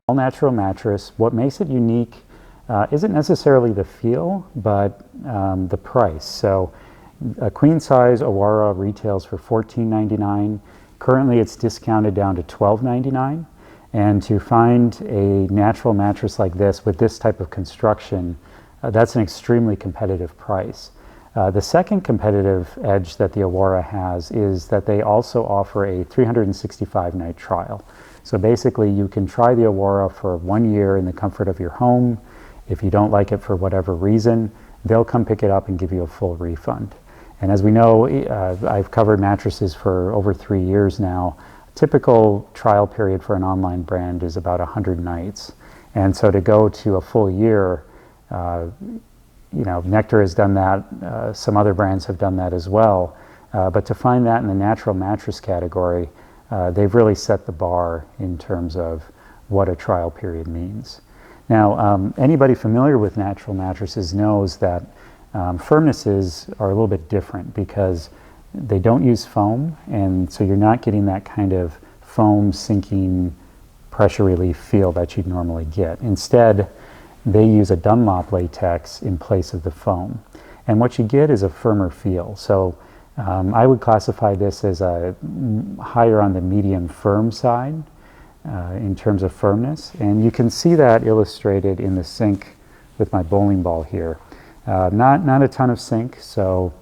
All-natural mattress. What makes it unique isn't necessarily the feel, but the price. So a queen-size Awara retails for $14.99. Currently, it's discounted down to $12.99. And to find a natural mattress like this with this type of construction, that's an extremely competitive price. The second competitive edge that the Awara has is that they also offer a 365-night trial. So basically, you can try the Awara for 1 year in the comfort of your home. If you don't like it for whatever reason, they'll come pick it up and give you a full refund. And as we know, I've covered mattresses for over 3 years now. A typical trial period for an online brand is about 100 nights. And so to go to a full year, Nectar has done that. Some other brands have done that as well. But to find that in the natural mattress category, they've really set the bar in terms of what a trial period means. Now, anybody familiar with natural mattresses knows that firmnesses are a little bit different because they don't use foam, and so you're not getting that kind of foam sinking pressure relief feel that you'd normally get. Instead, they use a Dunlop latex in place of the foam. And what you get is a firmer feel. So I would classify this as a higher on the medium firm side in terms of firmness. And you can see that illustrated in the sink with my bowling ball here. Not a ton of sink, so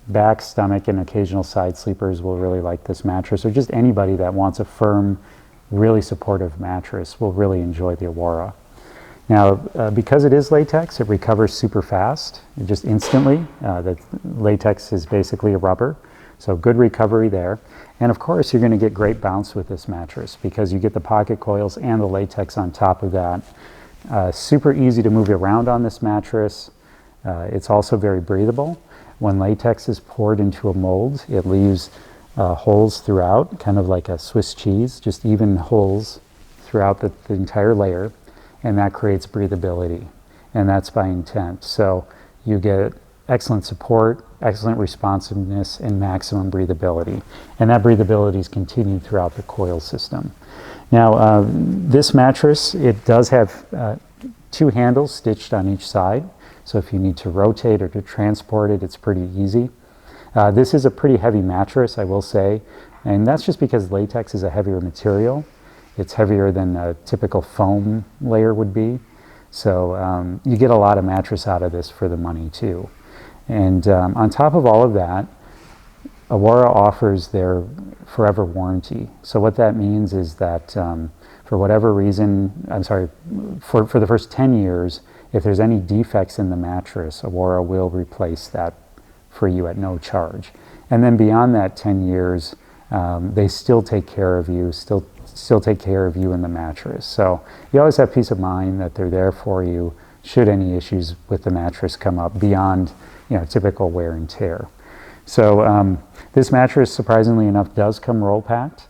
back, stomach, and occasional side sleepers will really like this mattress, or just anybody that wants a firm, really supportive mattress will really enjoy the Awara. Now, because it is latex, it recovers super fast, just instantly. The latex is basically a rubber, so good recovery there. And of course, you're going to get great bounce with this mattress because you get the pocket coils and the latex on top of that. Super easy to move around on this mattress. It's also very breathable. When latex is poured into a mold, it leaves holes throughout, kind of like a Swiss cheese, just even holes throughout the entire layer. And that creates breathability, and that's by intent. So you get excellent support, excellent responsiveness, and maximum breathability. And that breathability is continued throughout the coil system. Now, this mattress, it does have 2 handles stitched on each side. So if you need to rotate or to transport it, it's pretty easy. This is a pretty heavy mattress, I will say, and that's just because latex is a heavier material. It's heavier than a typical foam layer would be. So you get a lot of mattress out of this for the money too. And on top of all of that, Awara offers their forever warranty. So what that means is that for whatever reason, for the first 10 years, if there's any defects in the mattress, Awara will replace that for you at no charge. And then beyond that 10 years, they still take care of you, still take care of you in the mattress. So you always have peace of mind that they're there for you should any issues with the mattress come up beyond typical wear and tear. So this mattress, surprisingly enough, does come roll packed.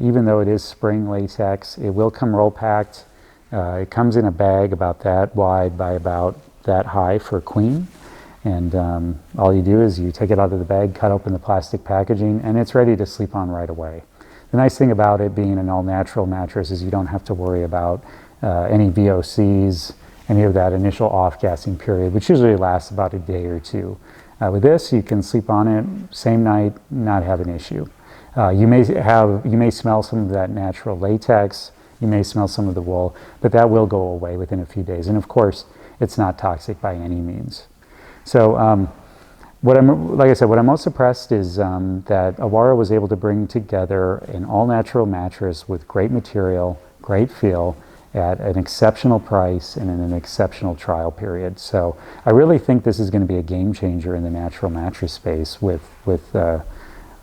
Even though it is spring latex, it will come roll packed. It comes in a bag about that wide by about that high for a queen. And all you do is you take it out of the bag, cut open the plastic packaging, and it's ready to sleep on right away. The nice thing about it being an all-natural mattress is you don't have to worry about any VOCs, any of that initial off-gassing period, which usually lasts about a day or two. With this, you can sleep on it same night, not have an issue. You may smell some of that natural latex, you may smell some of the wool, but that will go away within a few days. And of course, it's not toxic by any means. So what I'm most impressed is that Awara was able to bring together an all-natural mattress with great material, great feel, at an exceptional price and in an exceptional trial period. So I really think this is going to be a game changer in the natural mattress space with the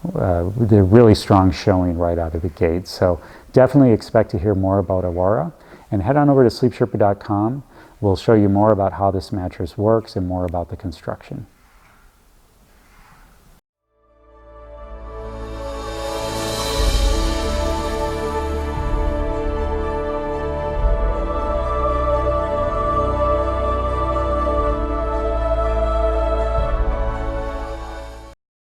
really strong showing right out of the gate. So definitely expect to hear more about Awara, and head on over to sleepsherpa.com. We'll show you more about how this mattress works and more about the construction.